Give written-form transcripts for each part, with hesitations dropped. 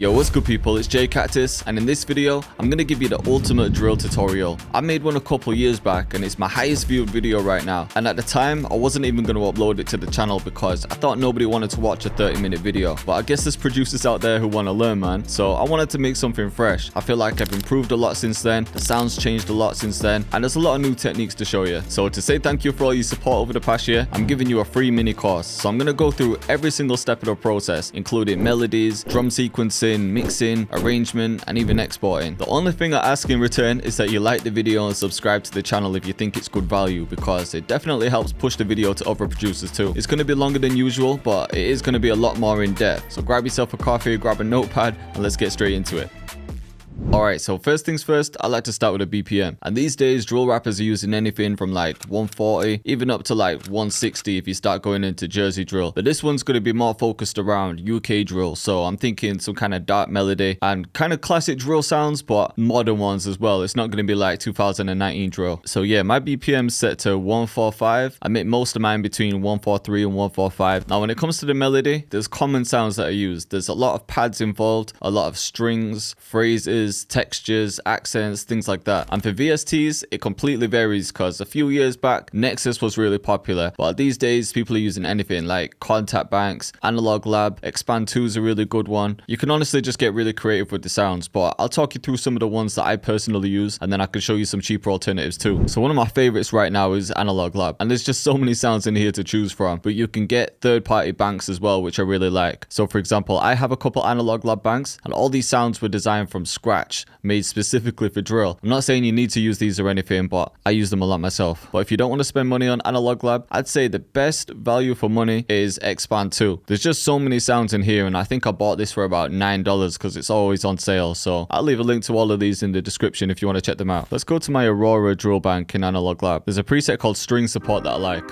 Yo, what's good people, it's Cactus, and in this video, I'm going to give you the ultimate drill tutorial. I made one a couple years back and it's my highest viewed video right now, and at the time, I wasn't even going to upload it to the channel because I thought nobody wanted to watch a 30-minute video. But I guess there's producers out there who want to learn, man, so I wanted to make something fresh. I feel like I've improved a lot since then, the sound's changed a lot since then, and there's a lot of new techniques to show you. So to say thank you for all your support over the past year, I'm giving you a free mini course. So I'm going to go through every single step of the process, including melodies, drum sequencing, mixing, arrangement, and even exporting. The only thing I ask in return is that you like the video and subscribe to the channel if you think it's good value, because it definitely helps push the video to other producers too. It's going to be longer than usual, but it is going to be a lot more in depth. So grab yourself a coffee, grab a notepad, and let's get straight into it. Alright, so first things first, I like to start with a BPM. And these days, drill rappers are using anything from like 140, even up to like 160 if you start going into Jersey drill. But this one's going to be more focused around UK drill. So I'm thinking some kind of dark melody and kind of classic drill sounds, but modern ones as well. It's not going to be like 2019 drill. So yeah, my BPM's set to 145. I make most of mine between 143 and 145. Now when it comes to the melody, there's common sounds that are used. There's a lot of pads involved, a lot of strings, phrases, textures, accents, things like that. And for VSTs, it completely varies because a few years back, Nexus was really popular, but these days people are using anything like Contact Banks, Analog Lab, Expand 2 is a really good one. You can honestly just get really creative with the sounds, but I'll talk you through some of the ones that I personally use, and then I can show you some cheaper alternatives too. So one of my favorites right now is Analog Lab, and there's just so many sounds in here to choose from, but you can get third-party banks as well, which I really like. So for example, I have a couple Analog Lab banks, and all these sounds were designed from scratch, made specifically for drill. I'm not saying you need to use these or anything, but I use them a lot myself. But if you don't want to spend money on Analog Lab, I'd say the best value for money is Expand 2. There's just so many sounds in here, and I think I bought this for about $9 because it's always on sale. So I'll leave a link to all of these in the description if you want to check them out. Let's go to my Aurora drill bank in Analog Lab. There's a preset called String Support that I like.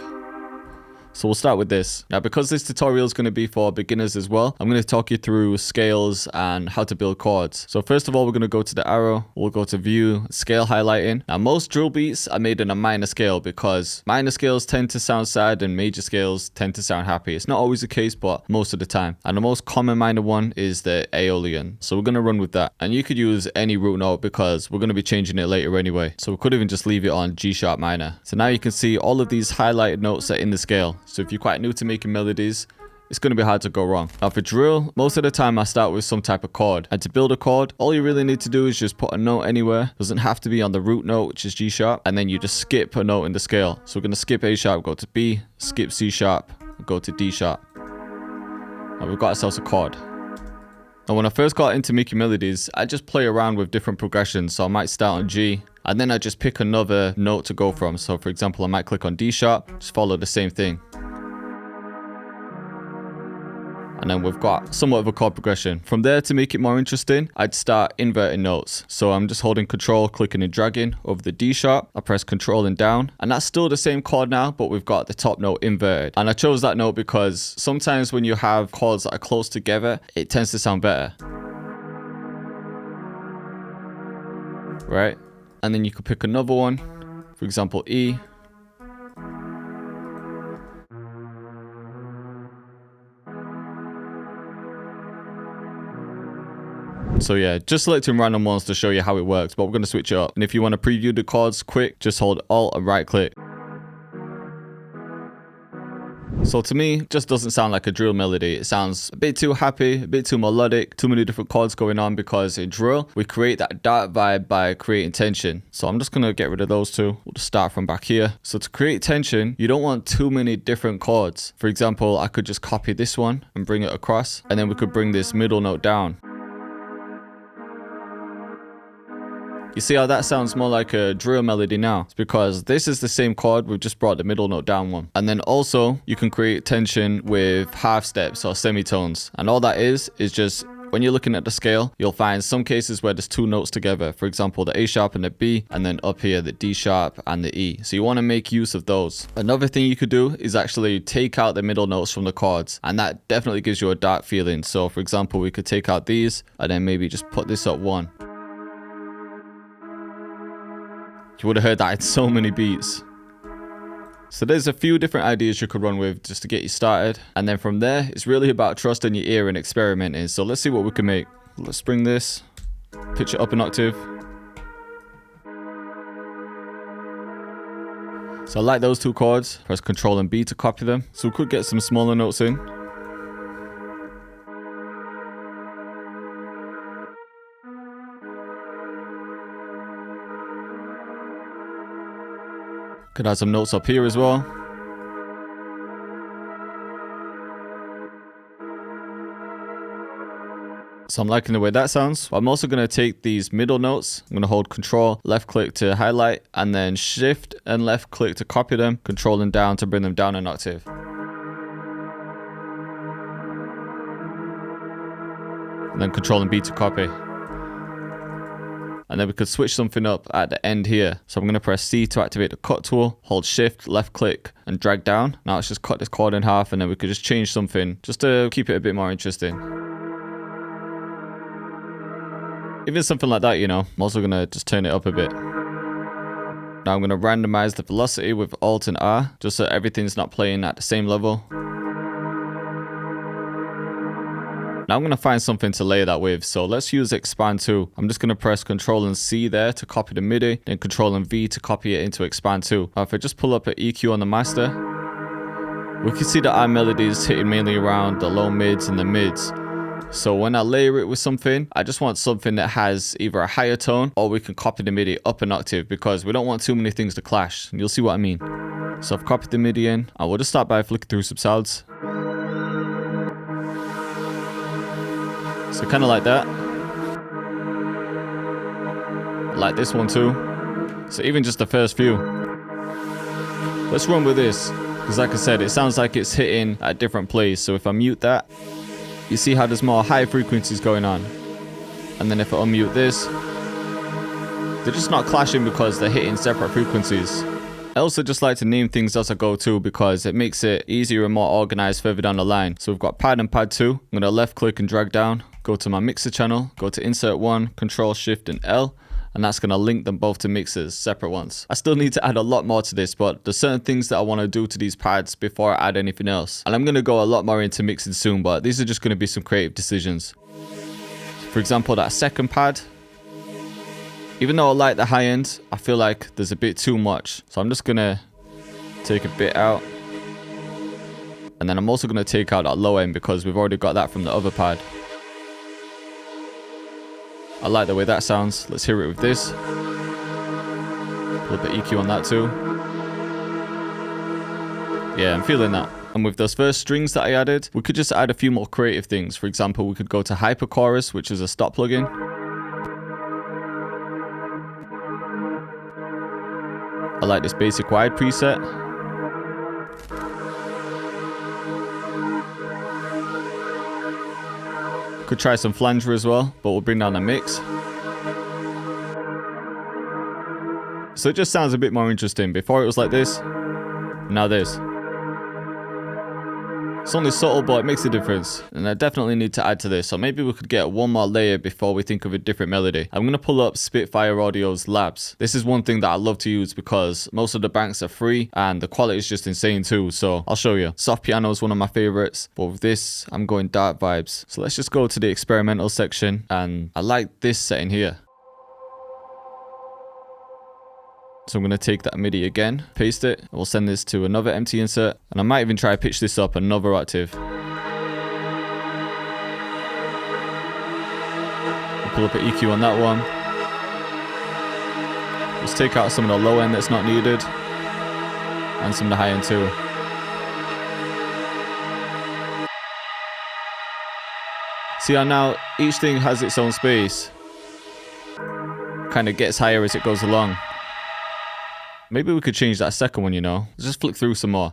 So we'll start with this. Now, because this tutorial is going to be for beginners as well, I'm going to talk you through scales and how to build chords. So first of all, we're going to go to the arrow. We'll go to view, scale highlighting. Now, most drill beats are made in a minor scale because minor scales tend to sound sad and major scales tend to sound happy. It's not always the case, but most of the time. And the most common minor one is the Aeolian. So we're going to run with that. And you could use any root note because we're going to be changing it later anyway. So we could even just leave it on G sharp minor. So now you can see all of these highlighted notes are in the scale. So if you're quite new to making melodies, it's going to be hard to go wrong. Now for drill, most of the time I start with some type of chord. And to build a chord, all you really need to do is just put a note anywhere. It doesn't have to be on the root note, which is G sharp. And then you just skip a note in the scale. So we're going to skip A sharp, go to B, skip C sharp, go to D sharp. Now we've got ourselves a chord. Now when I first got into making melodies, I just play around with different progressions. So I might start on G, and then I just pick another note to go from. So for example, I might click on D sharp, just follow the same thing. And then we've got somewhat of a chord progression. From there, to make it more interesting, I'd start inverting notes. So I'm just holding control, clicking and dragging over the D sharp. I press control and down. And that's still the same chord now, but we've got the top note inverted. And I chose that note because sometimes when you have chords that are close together, it tends to sound better. Right? And then you could pick another one. For example, E. So yeah, just selecting random ones to show you how it works, but we're going to switch it up. And if you want to preview the chords quick, just hold Alt and right click. So to me, it just doesn't sound like a drill melody. It sounds a bit too happy, a bit too melodic, too many different chords going on, because in drill, we create that dark vibe by creating tension. So I'm just going to get rid of those two. We'll just start from back here. So to create tension, you don't want too many different chords. For example, I could just copy this one and bring it across, and then we could bring this middle note down. You see how that sounds more like a drill melody now? It's because this is the same chord, we've just brought the middle note down one. And then also, you can create tension with half steps or semitones. And all that is just, when you're looking at the scale, you'll find some cases where there's two notes together. For example, the A sharp and the B, and then up here, the D sharp and the E. So you want to make use of those. Another thing you could do is actually take out the middle notes from the chords, and that definitely gives you a dark feeling. So for example, we could take out these, and then maybe just put this up one. You would have heard that in so many beats. So there's a few different ideas you could run with just to get you started. And then from there, it's really about trusting your ear and experimenting. So let's see what we can make. Let's bring this, pitch it up an octave. So I like those two chords. Press Ctrl and B to copy them. So we could get some smaller notes in. Could add some notes up here as well. So I'm liking the way that sounds. I'm also going to take these middle notes. I'm going to hold Control, left click to highlight, and then Shift and left click to copy them, Control and down to bring them down an octave. And then Control and B to copy. And then we could switch something up at the end here. So I'm going to press C to activate the cut tool, hold Shift, left click, and drag down. Now let's just cut this chord in half, and then we could just change something just to keep it a bit more interesting. Even something like that, you know. I'm also going to just turn it up a bit. Now I'm going to randomize the velocity with Alt and R, just so everything's not playing at the same level. Now I'm going to find something to layer that with, so let's use Expand 2. I'm just going to press Ctrl and C there to copy the MIDI, then Ctrl and V to copy it into Expand 2. Now if I just pull up an EQ on the master, we can see that our melody is hitting mainly around the low mids and the mids. So when I layer it with something, I just want something that has either a higher tone or we can copy the MIDI up an octave because we don't want too many things to clash. And you'll see what I mean. So I've copied the MIDI in, and we'll just start by flicking through some sounds. So kind of like that. Like this one too. So even just the first few. Let's run with this. Because like I said, it sounds like it's hitting at a different place. So if I mute that, you see how there's more high frequencies going on. And then if I unmute this, they're just not clashing because they're hitting separate frequencies. I also just like to name things as I go too because it makes it easier and more organized further down the line. So we've got pad and pad 2. I'm going to left click and drag down, go to my mixer channel, go to insert 1, Control Shift and L. And that's going to link them both to mixers, separate ones. I still need to add a lot more to this, but there's certain things that I want to do to these pads before I add anything else. And I'm going to go a lot more into mixing soon, but these are just going to be some creative decisions. For example, that second pad, even though I like the high end, I feel like there's a bit too much. So I'm just going to take a bit out. And then I'm also going to take out that low end because we've already got that from the other pad. I like the way that sounds. Let's hear it with this. Pull up the EQ on that too. Yeah, I'm feeling that. And with those first strings that I added, we could just add a few more creative things. For example, we could go to Hyper Chorus, which is a stop plugin. I like this basic wide preset. Could try some flanger as well, but we'll bring down the mix. So it just sounds a bit more interesting. Before it was like this, now this. It's only subtle, but it makes a difference. And I definitely need to add to this. So maybe we could get one more layer before we think of a different melody. I'm going to pull up Spitfire Audio's Labs. This is one thing that I love to use because most of the banks are free and the quality is just insane too. So I'll show you. Soft piano is one of my favorites, but with this, I'm going dark vibes. So let's just go to the experimental section, and I like this setting here. So I'm going to take that MIDI again, paste it, and we'll send this to another empty insert, and I might even try to pitch this up another octave. We'll pull up an EQ on that one. Let's take out some of the low end that's not needed, and some of the high end too. See how now each thing has its own space. Kind of gets higher as it goes along. Maybe we could change that second one, you know. Let's just flick through some more.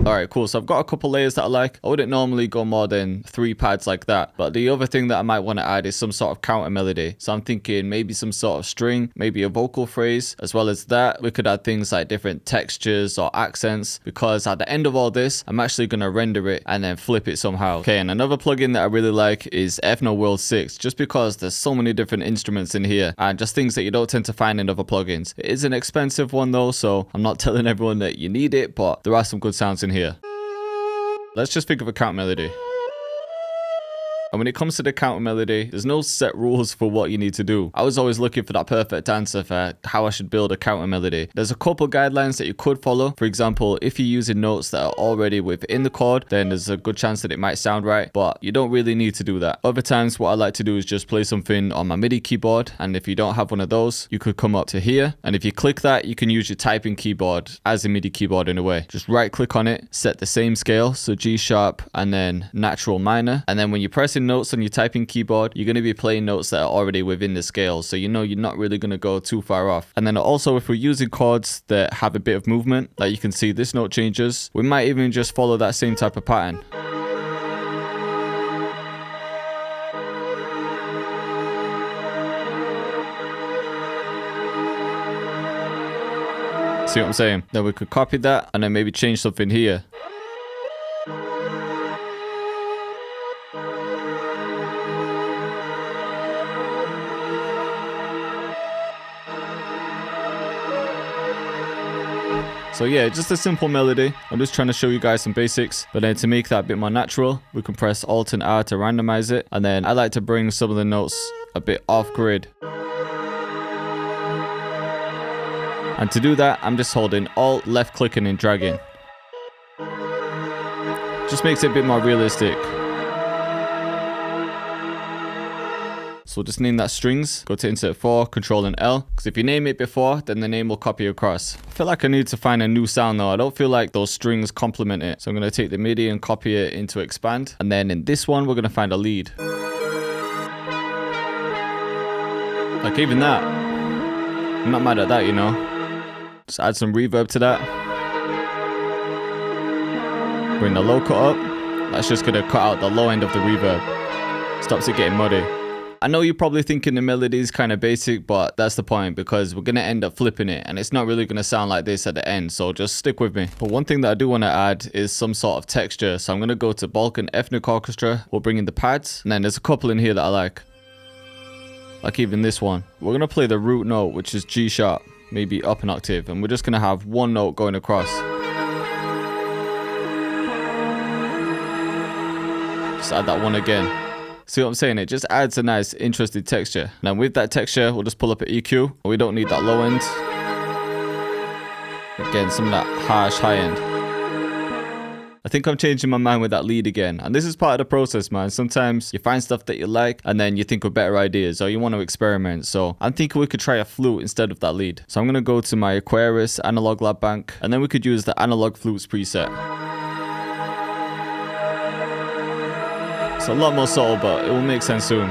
Alright, cool. So I've got a couple layers that I like. I wouldn't normally go more than 3 pads like that. But the other thing that I might want to add is some sort of counter melody. So I'm thinking maybe some sort of string, maybe a vocal phrase. As well as that, we could add things like different textures or accents. Because at the end of all this, I'm actually going to render it and then flip it somehow. Okay, and another plugin that I really like is Ethno World 6. Just because there's so many different instruments in here. And just things that you don't tend to find in other plugins. It is an expensive one though, so I'm not telling everyone that you need it. But there are some good sounds in here. Let's just think of a count melody. And when it comes to the counter melody, there's no set rules for what you need to do. I was always looking for that perfect answer for how I should build a counter melody. There's a couple guidelines that you could follow. For example, if you're using notes that are already within the chord, then there's a good chance that it might sound right, but you don't really need to do that. Other times, what I like to do is just play something on my MIDI keyboard, and if you don't have one of those, you could come up to here, and if you click that, you can use your typing keyboard as a MIDI keyboard in a way. Just right click on it, set the same scale, so G sharp and then natural minor, and then when you're pressing notes on your typing keyboard, you're going to be playing notes that are already within the scale, so you know you're not really going to go too far off. And then also, if we're using chords that have a bit of movement, like you can see this note changes, we might even just follow that same type of pattern. See what I'm saying? Then we could copy that and then maybe change something here. So yeah, just a simple melody. I'm just trying to show you guys some basics, but then to make that a bit more natural, we can press Alt and R to randomize it. And then I like to bring some of the notes a bit off grid. And to do that, I'm just holding Alt, left clicking and dragging. Just makes it a bit more realistic. So just name that strings, go to insert 4, Control and L, because if you name it before, then the name will copy across. I feel like I need to find a new sound though. I don't feel like those strings complement it. So I'm going to take the MIDI and copy it into expand. And then in this one, we're going to find a lead. Like even that, I'm not mad at that, you know. Just add some reverb to that. Bring the low cut up. That's just going to cut out the low end of the reverb. Stops it getting muddy. I know you're probably thinking the melody is kind of basic, but that's the point, because we're going to end up flipping it and it's not really going to sound like this at the end, so just stick with me. But one thing that I do want to add is some sort of texture, so I'm going to go to Balkan Ethnic Orchestra, we'll bring in the pads, and then there's a couple in here that I like even this one. We're going to play the root note, which is G sharp, maybe up an octave, and we're just going to have one note going across. Just add that one again. See what I'm saying? It just adds a nice, interesting texture. Now with that texture, we'll just pull up an EQ. We don't need that low end. Again, some of that harsh high end. I think I'm changing my mind with that lead again. And this is part of the process, man. Sometimes you find stuff that you like and then you think of better ideas or you want to experiment. So I'm thinking we could try a flute instead of that lead. So I'm going to go to my Aquarius Analog Lab Bank and then we could use the Analog Flutes preset. It's a lot more subtle, but it will make sense soon.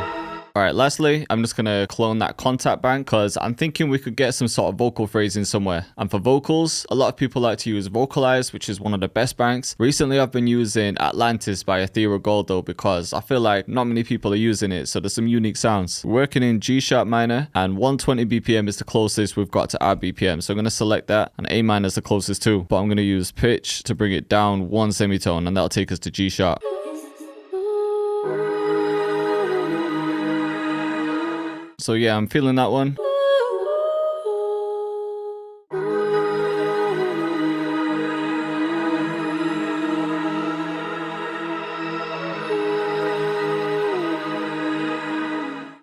Alright, lastly, I'm just going to clone that contact bank because I'm thinking we could get some sort of vocal phrasing somewhere. And for vocals, a lot of people like to use Vocalize, which is one of the best banks. Recently, I've been using Atlantis by Ethereal Gold though, because I feel like not many people are using it, so there's some unique sounds. We're working in G sharp minor, and 120 BPM is the closest we've got to our BPM, so I'm going to select that, and A minor is the closest too. But I'm going to use pitch to bring it down one semitone, and that'll take us to G sharp. So yeah, I'm feeling that one.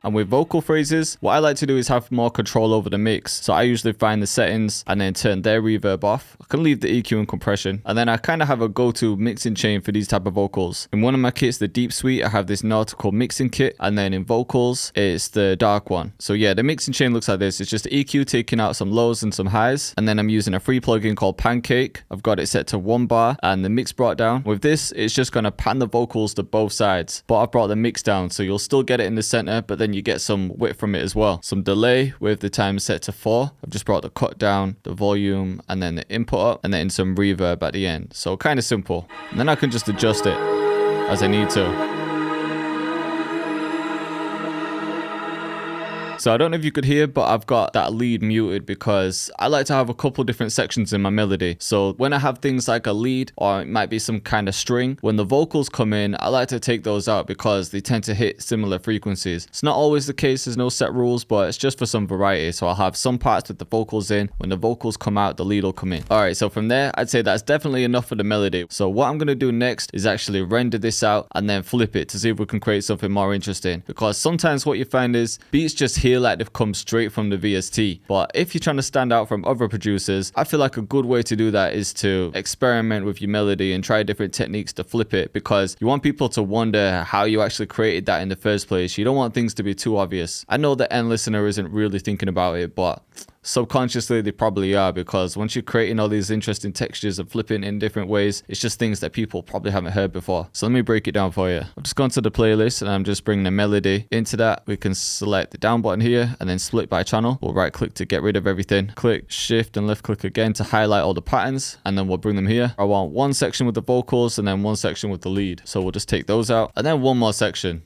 And with vocal phrases, what I like to do is have more control over the mix. So I usually find the settings and then turn their reverb off. I can leave the EQ and compression. And then I kind of have a go-to mixing chain for these type of vocals. In one of my kits, the Deep Suite, I have this nautical mixing kit. And then in vocals, it's the dark one. So yeah, the mixing chain looks like this. It's just the EQ taking out some lows and some highs. And then I'm using a free plugin called Pancake. I've got it set to 1 bar and the mix brought down. With this, it's just going to pan the vocals to both sides. But I've brought the mix down, so you'll still get it in the center, but then you get some width from it as well. Some delay with the time set to 4. I've just brought the cut down, the volume, and then the input up, and then some reverb at the end. So kind of simple. And then I can just adjust it as I need to. So I don't know if you could hear, but I've got that lead muted because I like to have a couple different sections in my melody. So when I have things like a lead or it might be some kind of string, when the vocals come in, I like to take those out because they tend to hit similar frequencies. It's not always the case, there's no set rules, but it's just for some variety. So I'll have some parts with the vocals in. When the vocals come out, the lead will come in. All right, so from there, I'd say that's definitely enough for the melody. So what I'm going to do next is actually render this out and then flip it to see if we can create something more interesting. Because sometimes what you find is beats just hear like they've come straight from the VST. But if you're trying to stand out from other producers, I feel like a good way to do that is to experiment with your melody and try different techniques to flip it, because you want people to wonder how you actually created that in the first place. You don't want things to be too obvious. I know the end listener isn't really thinking about it, but subconsciously they probably are, because once you're creating all these interesting textures and flipping in different ways, it's just things that people probably haven't heard before. So let me break it down for you. I've just gone to the playlist and I'm just bringing the melody into that. We can select the down button here and then split by channel. We'll right click to get rid of everything, click shift and left click again to highlight all the patterns, and then we'll bring them here. I want one section with the vocals and then one section with the lead, so we'll just take those out and then one more section.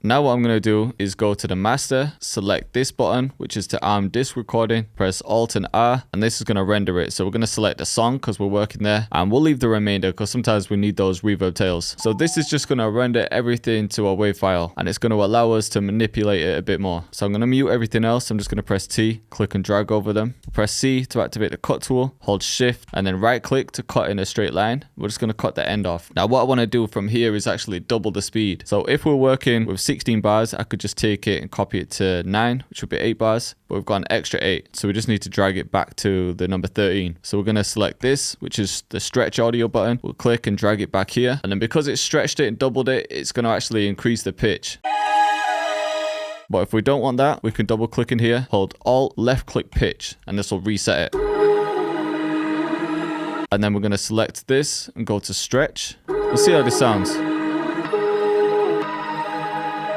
Now what I'm going to do is go to the master, select this button, which is to arm disc recording, press Alt and R, and this is going to render it. So we're going to select the song because we're working there, and we'll leave the remainder because sometimes we need those reverb tails. So this is just going to render everything to a WAV file, and it's going to allow us to manipulate it a bit more. So I'm going to mute everything else. I'm just going to press T, click and drag over them. Press C to activate the cut tool, hold shift, and then right click to cut in a straight line. We're just going to cut the end off. Now what I want to do from here is actually double the speed. So if we're working with 16 bars, I could just take it and copy it to 9, which would be 8 bars, but we've got an extra 8, so we just need to drag it back to the number 13. So we're going to select this, which is the stretch audio button. We'll click and drag it back here, and then because it stretched it and doubled it, it's going to actually increase the pitch. But if we don't want that, we can double click in here, hold Alt, left click pitch, and this will reset it. And then we're going to select this and go to stretch. We'll see how this sounds.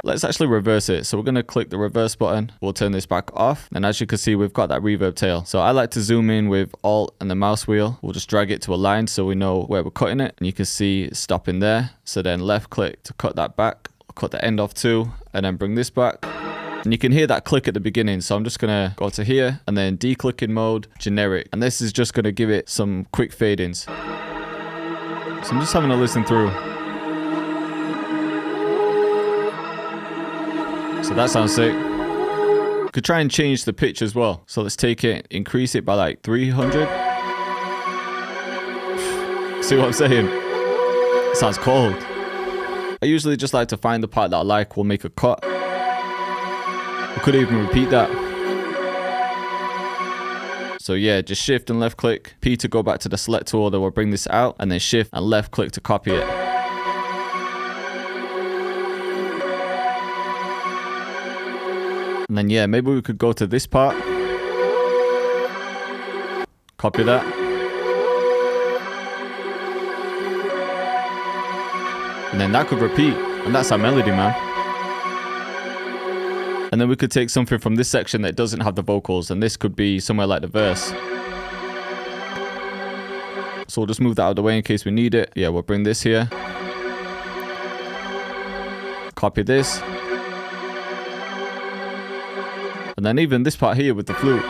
Let's actually reverse it. So we're going to click the reverse button. We'll turn this back off. And as you can see, we've got that reverb tail. So I like to zoom in with Alt and the mouse wheel. We'll just drag it to a line so we know where we're cutting it. And you can see it's stopping there. So then left click to cut that back. I'll cut the end off too, and then bring this back. And you can hear that click at the beginning. So I'm just going to go to here and then declicking mode, generic. And this is just going to give it some quick fade-ins. So I'm just having a listen through. So that sounds sick. You could try and change the pitch as well. So let's take it, increase it by like 300. See what I'm saying? It sounds cold. I usually just like to find the part that I like, we'll make a cut. We could even repeat that. So yeah, just shift and left click, P to go back to the select tool, then we'll bring this out, and then shift and left click to copy it. And then yeah, maybe we could go to this part. Copy that. And then that could repeat. And that's our melody, man. And then we could take something from this section that doesn't have the vocals. And this could be somewhere like the verse. So we'll just move that out of the way in case we need it. Yeah, we'll bring this here. Copy this. And then even this part here with the flute.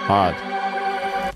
Hard.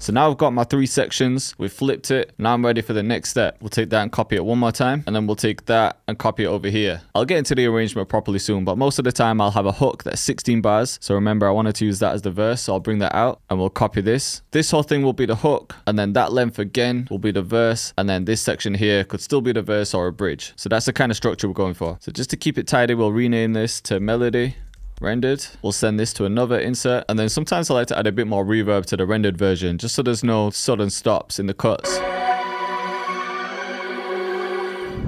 So now I've got my 3 sections, we've flipped it, now I'm ready for the next step. We'll take that and copy it one more time, and then we'll take that and copy it over here. I'll get into the arrangement properly soon, but most of the time I'll have a hook that's 16 bars. So remember, I wanted to use that as the verse, so I'll bring that out and we'll copy this. This whole thing will be the hook, and then that length again will be the verse, and then this section here could still be the verse or a bridge. So that's the kind of structure we're going for. So just to keep it tidy, we'll rename this to Melody. Rendered. We'll send this to another insert, and then sometimes I like to add a bit more reverb to the rendered version just so there's no sudden stops in the cuts.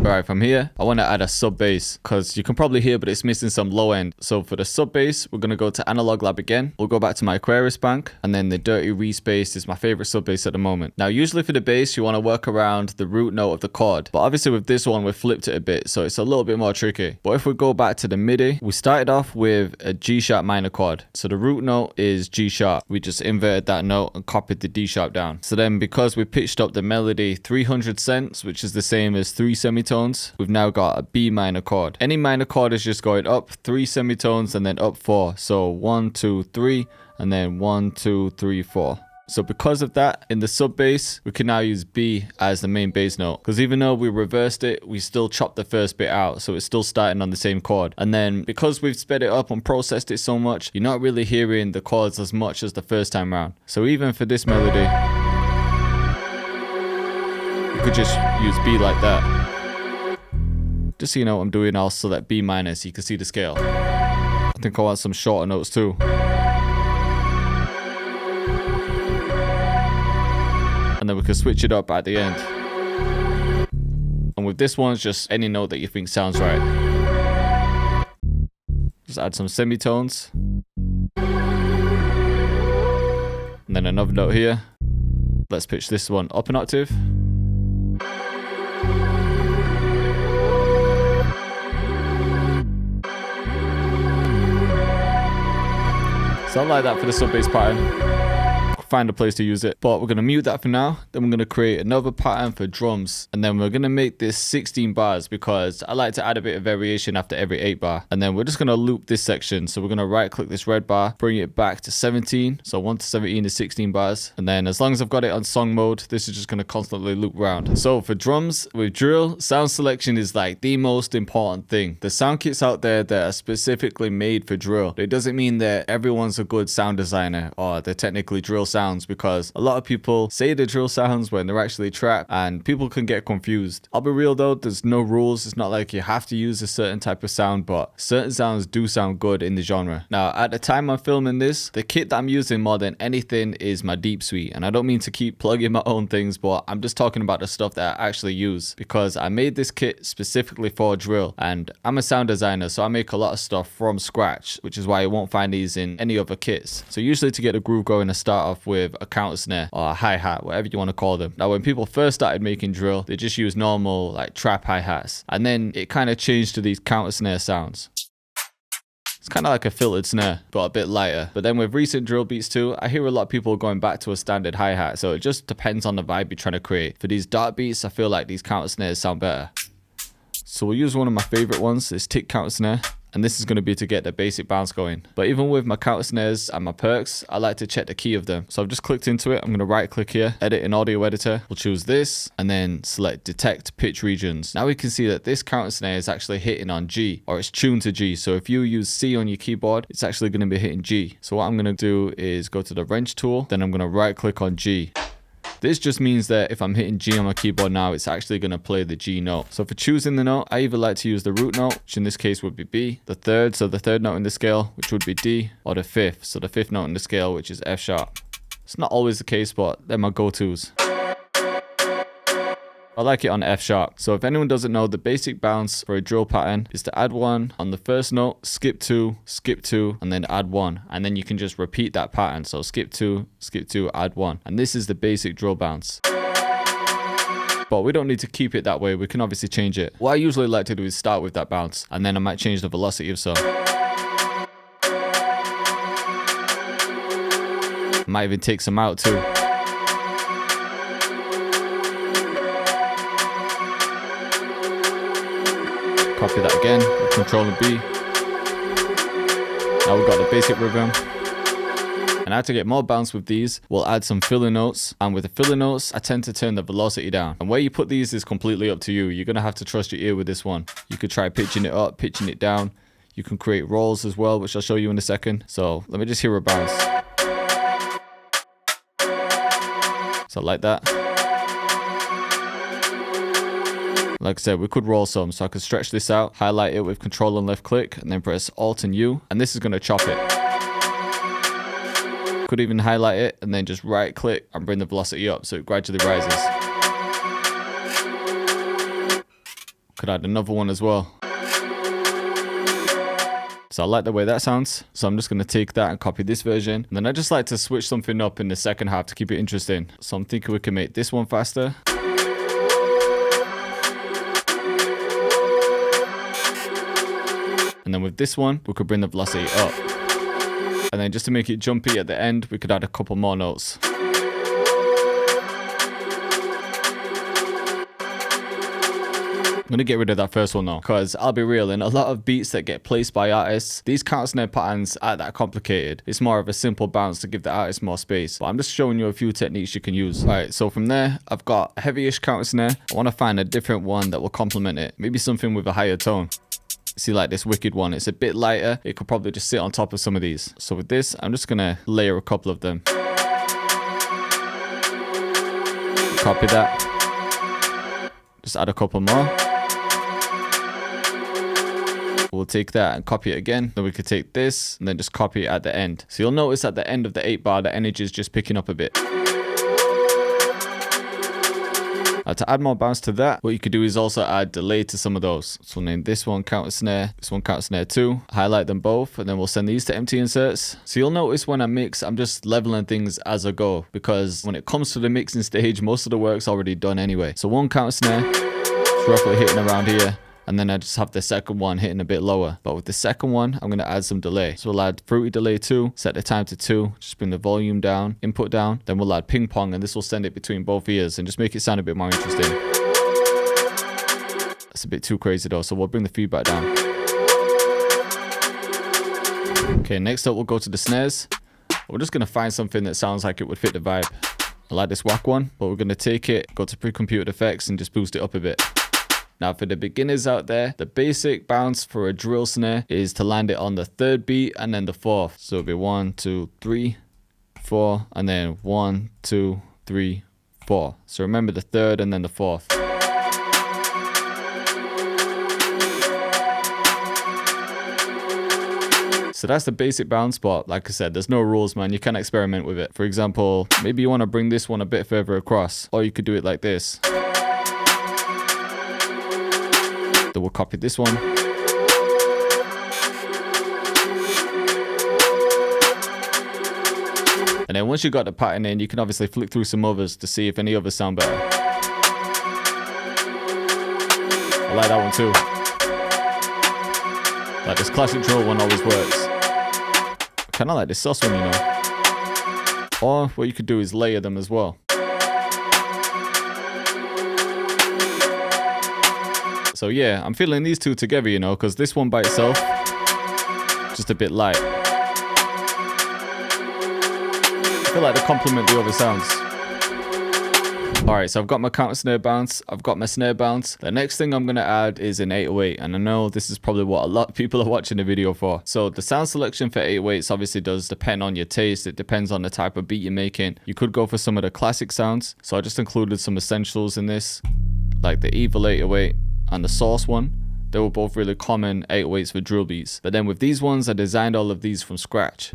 Alright, from here, I want to add a sub bass because you can probably hear, but it's missing some low end. So for the sub bass, we're going to go to Analog Lab again. We'll go back to my Aquarius bank, and then the Dirty Respace is my favorite sub bass at the moment. Now, usually for the bass, you want to work around the root note of the chord, but obviously with this one, we've flipped it a bit, so it's a little bit more tricky. But if we go back to the MIDI, we started off with a G sharp minor chord. So the root note is G sharp. We just inverted that note and copied the D sharp down. So then because we pitched up the melody 300 cents, which is the same as 3 semitones, we've now got a B minor chord. Any minor chord is just going up 3 semitones and then up 4. So 1, 2, 3, and then 1, 2, 3, 4. So because of that, in the sub bass, we can now use B as the main bass note. Because even though we reversed it, we still chopped the first bit out. So it's still starting on the same chord. And then because we've sped it up and processed it so much, you're not really hearing the chords as much as the first time round. So even for this melody, you could just use B like that. Just so you know what I'm doing, I'll select B minor so you can see the scale. I think I want some shorter notes too. And then we can switch it up at the end. And with this one, it's just any note that you think sounds right. Just add some semitones. And then another note here. Let's pitch this one up an octave. So I like that for the sub bass pattern. Find a place to use it, but we're going to mute that for now. Then we're going to create another pattern for drums, and then we're going to make this 16 bars because I like to add a bit of variation after every 8 bar. And then we're just going to loop this section. So we're going to right click this red bar, bring it back to 17. So 1 to 17 is 16 bars. And then as long as I've got it on song mode, this is just going to constantly loop round. So for drums with drill, sound selection is like the most important thing. The sound kits out there that are specifically made for drill. It doesn't mean that everyone's a good sound designer or they're technically drill sound, because a lot of people say the drill sounds when they're actually trap, and people can get confused. I'll be real though, there's no rules. It's not like you have to use a certain type of sound, but certain sounds do sound good in the genre. Now at the time I'm filming this, the kit that I'm using more than anything is my Deep Suite, and I don't mean to keep plugging my own things, but I'm just talking about the stuff that I actually use because I made this kit specifically for drill, and I'm a sound designer, so I make a lot of stuff from scratch, which is why you won't find these in any other kits. So usually to get the groove going, I start off with a counter snare or a hi-hat, whatever you want to call them. Now when people first started making drill, they just used normal like trap hi-hats, and then it kind of changed to these counter snare sounds. It's kind of like a filtered snare, but a bit lighter. But then with recent drill beats too, I hear a lot of people going back to a standard hi-hat, so it just depends on the vibe you're trying to create. For these dark beats, I feel like these counter snares sound better. So we'll use one of my favorite ones, this tick counter snare. And this is going to be to get the basic bounce going. But even with my counter snares and my perks, I like to check the key of them. So I've just clicked into it. I'm going to right click here, edit in audio editor. We'll choose this and then select detect pitch regions. Now we can see that this counter snare is actually hitting on G, or it's tuned to G. So if you use C on your keyboard, it's actually going to be hitting G. So what I'm going to do is go to the wrench tool. Then I'm going to right click on G. This just means that if I'm hitting G on my keyboard now, it's actually going to play the G note. So for choosing the note, I either like to use the root note, which in this case would be B, the third, so the third note in the scale, which would be D, or the fifth, so the fifth note in the scale, which is F sharp. It's not always the case, but they're my go-tos. I like it on F sharp. So if anyone doesn't know, the basic bounce for a drill pattern is to add 1 on the first note, skip 2, and then add 1. And then you can just repeat that pattern. So skip 2, add 1. And this is the basic drill bounce. But we don't need to keep it that way. We can obviously change it. What I usually like to do is start with that bounce, and then I might change the velocity of so. I might even take some out too. Copy that again, Control and B. Now we've got the basic rhythm. And now to get more bounce with these, we'll add some filler notes. And with the filler notes, I tend to turn the velocity down. And where you put these is completely up to you. You're going to have to trust your ear with this one. You could try pitching it up, pitching it down. You can create rolls as well, which I'll show you in a second. So let me just hear a bounce. So like that. Like I said, we could roll some, so I could stretch this out, highlight it with Control and left click, and then press Alt and U, and this is going to chop it. Could even highlight it, and then just right click and bring the velocity up, so it gradually rises. Could add another one as well. So I like the way that sounds. So I'm just going to take that and copy this version. And then I just like to switch something up in the second half to keep it interesting. So I'm thinking we can make this one faster. And then with this one, we could bring the velocity up. And then just to make it jumpy at the end, we could add a couple more notes. I'm going to get rid of that first one though, because I'll be real, in a lot of beats that get placed by artists, these counter snare patterns aren't that complicated. It's more of a simple bounce to give the artist more space. But I'm just showing you a few techniques you can use. Alright, so from there, I've got a heavyish counter snare. I want to find a different one that will complement it. Maybe something with a higher tone. See, like this wicked one, it's a bit lighter. It could probably just sit on top of some of these. So with this, I'm just going to layer a couple of them. Copy that. Just add a couple more. We'll take that and copy it again. Then we could take this and then just copy it at the end. So you'll notice at the end of the 8 bar, the energy is just picking up a bit. To add more bounce to that, what you could do is also add delay to some of those. So we'll name this one counter snare, this one counter snare 2, highlight them both, and then we'll send these to empty inserts. So you'll notice when I mix, I'm just leveling things as I go, because when it comes to the mixing stage, most of the work's already done anyway. So one counter snare, it's roughly hitting around here. And then I just have the second one hitting a bit lower. But with the second one, I'm going to add some delay. So we'll add fruity delay 2, set the time to 2, just bring the volume down, input down. Then we'll add ping pong, and this will send it between both ears and just make it sound a bit more interesting. That's a bit too crazy though, so we'll bring the feedback down. Okay, next up we'll go to the snares. We're just going to find something that sounds like it would fit the vibe. I like this whack one, but we're going to take it, go to pre-computed effects and just boost it up a bit. Now for the beginners out there, the basic bounce for a drill snare is to land it on the 3rd beat and then the 4th. So it'll be 1, 2, 3, 4, and then 1, 2, 3, 4. So remember the 3rd and then the 4th. So that's the basic bounce, but like I said, there's no rules, man. You can experiment with it. For example, maybe you want to bring this one a bit further across, or you could do it like this. Then we'll copy this one. And then once you got the pattern in, you can obviously flick through some others to see if any others sound better. I like that one too. Like this classic drill one always works. Kind of like this sauce one, you know. Or what you could do is layer them as well. So yeah, I'm feeling these two together, you know, because this one by itself, just a bit light. I feel like they complement the other sounds. Alright, so I've got my counter snare bounce, I've got my snare bounce. The next thing I'm going to add is an 808, and I know this is probably what a lot of people are watching the video for. So the sound selection for 808s obviously does depend on your taste. It depends on the type of beat you're making. You could go for some of the classic sounds. So I just included some essentials in this, like the Evil 808 and the Source one. They were both really common 808s for drill beats. But then with these ones, I designed all of these from scratch.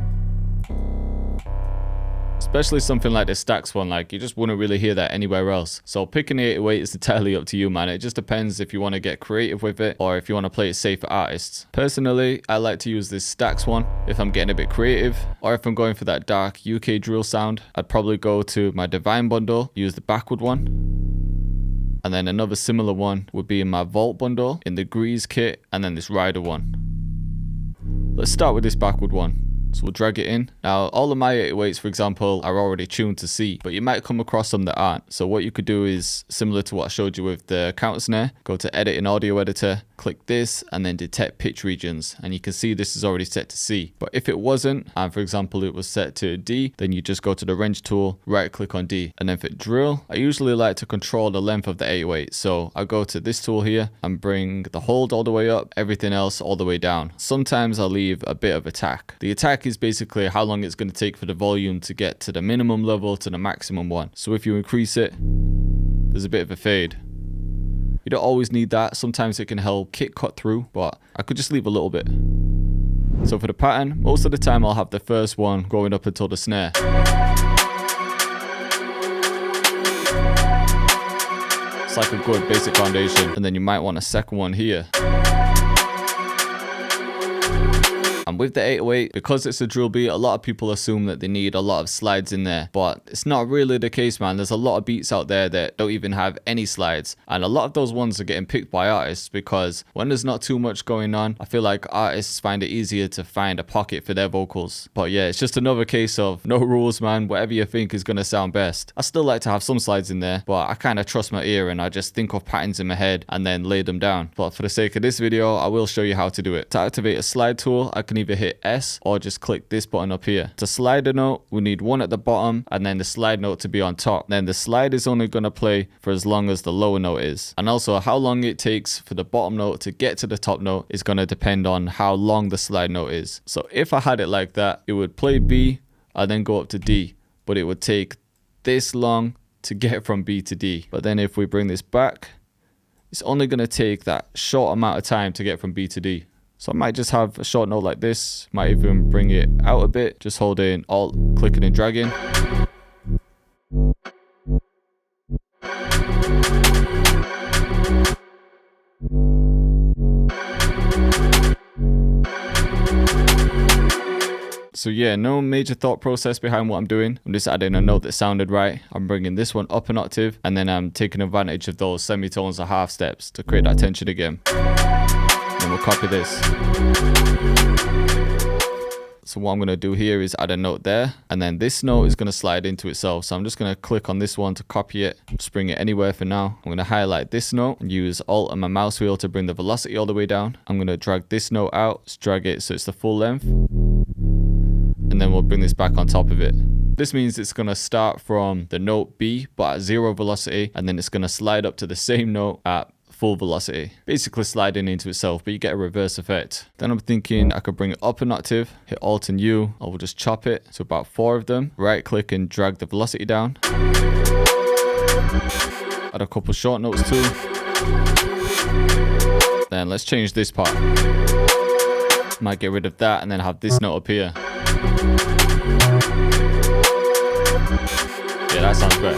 Especially something like the Stacks one, like you just wouldn't really hear that anywhere else. So picking the 808 is entirely up to you, man. It just depends if you want to get creative with it or if you want to play it safe for artists. Personally, I like to use this Stacks one if I'm getting a bit creative, or if I'm going for that dark UK drill sound, I'd probably go to my Divine bundle, use the backward one. And then another similar one would be in my Vault bundle, in the Grease kit, and then this Rider one. Let's start with this backward one. So we'll drag it in. Now, all of my 808s, for example, are already tuned to C, but you might come across some that aren't. So what you could do is, similar to what I showed you with the counter snare, go to Edit in Audio Editor, click this, and then Detect Pitch Regions. And you can see this is already set to C. But if it wasn't, and for example, it was set to D, then you just go to the Wrench tool, right-click on D. And then for drill, I usually like to control the length of the 808. So I go to this tool here and bring the hold all the way up, everything else all the way down. Sometimes I'll leave a bit of attack. The attack is basically how long it's going to take for the volume to get to the minimum level to the maximum one. So if you increase it, there's a bit of a fade. You don't always need that. Sometimes it can help kick cut through, but I could just leave a little bit. So for the pattern, most of the time I'll have the first one going up until the snare. That's like a good basic foundation. And then you might want a second one here. And with the 808, because it's a drill beat, a lot of people assume that they need a lot of slides in there, but it's not really the case, man. There's a lot of beats out there that don't even have any slides, and a lot of those ones are getting picked by artists because when there's not too much going on, I feel like artists find it easier to find a pocket for their vocals. But yeah, it's just another case of no rules, man. Whatever you think is gonna sound best. I still like to have some slides in there, but I kind of trust my ear and I just think of patterns in my head and then lay them down. But for the sake of this video, I will show you how to do it. To activate a slide tool, I can either hit S or just click this button up here. To slide a note, we need one at the bottom and then the slide note to be on top. Then the slide is only going to play for as long as the lower note is. And also how long it takes for the bottom note to get to the top note is going to depend on how long the slide note is. So if I had it like that, it would play B and then go up to D, but it would take this long to get from B to D. But then if we bring this back, it's only going to take that short amount of time to get from B to D. So I might just have a short note like this, might even bring it out a bit, just holding Alt, clicking and dragging. So yeah, no major thought process behind what I'm doing. I'm just adding a note that sounded right. I'm bringing this one up an octave, and then I'm taking advantage of those semitones or half steps to create that tension again. And we'll copy this. So what I'm going to do here is add a note there, and then this note is going to slide into itself. So I'm just going to click on this one to copy it, just bring it anywhere for now. I'm going to highlight this note and use Alt and my mouse wheel to bring the velocity all the way down. I'm going to drag this note out, just drag it so it's the full length, and then we'll bring this back on top of it. This means it's going to start from the note B but at 0 velocity, and then it's going to slide up to the same note at full velocity, basically sliding into itself, but you get a reverse effect. Then I'm thinking I could bring it up an octave, hit Alt and U, I will just chop it to about 4 of them, right click and drag the velocity down. Add a couple short notes too. Then let's change this part. Might get rid of that and then have this note up here. Yeah, that sounds better.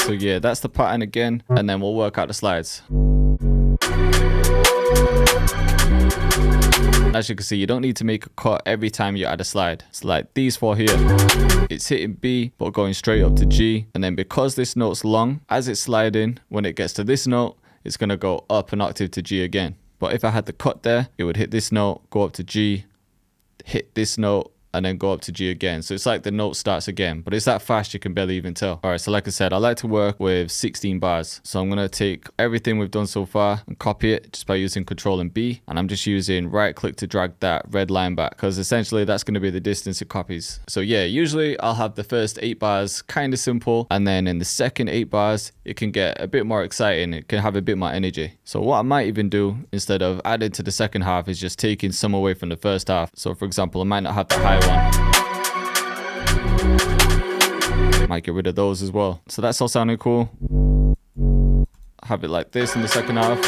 So yeah, that's the pattern again, and then we'll work out the slides. As you can see, you don't need to make a cut every time you add a slide. It's like these 4 here. It's hitting B, but going straight up to G. And then because this note's long, as it's sliding, when it gets to this note, it's going to go up an octave to G again. But if I had the cut there, it would hit this note, go up to G, hit this note, and then go up to G again. So it's like the note starts again, but it's that fast you can barely even tell. All right, so like I said, I like to work with 16 bars. So I'm gonna take everything we've done so far and copy it just by using Control and B. And I'm just using right click to drag that red line back, because essentially that's gonna be the distance it copies. So yeah, usually I'll have the first 8 bars kind of simple, and then in the second 8 bars, it can get a bit more exciting. It can have a bit more energy. So what I might even do instead of adding to the second half is just taking some away from the first half. So for example, I might not have the high one. Might get rid of those as well. So that's all sounding cool. Have it like this in the second half.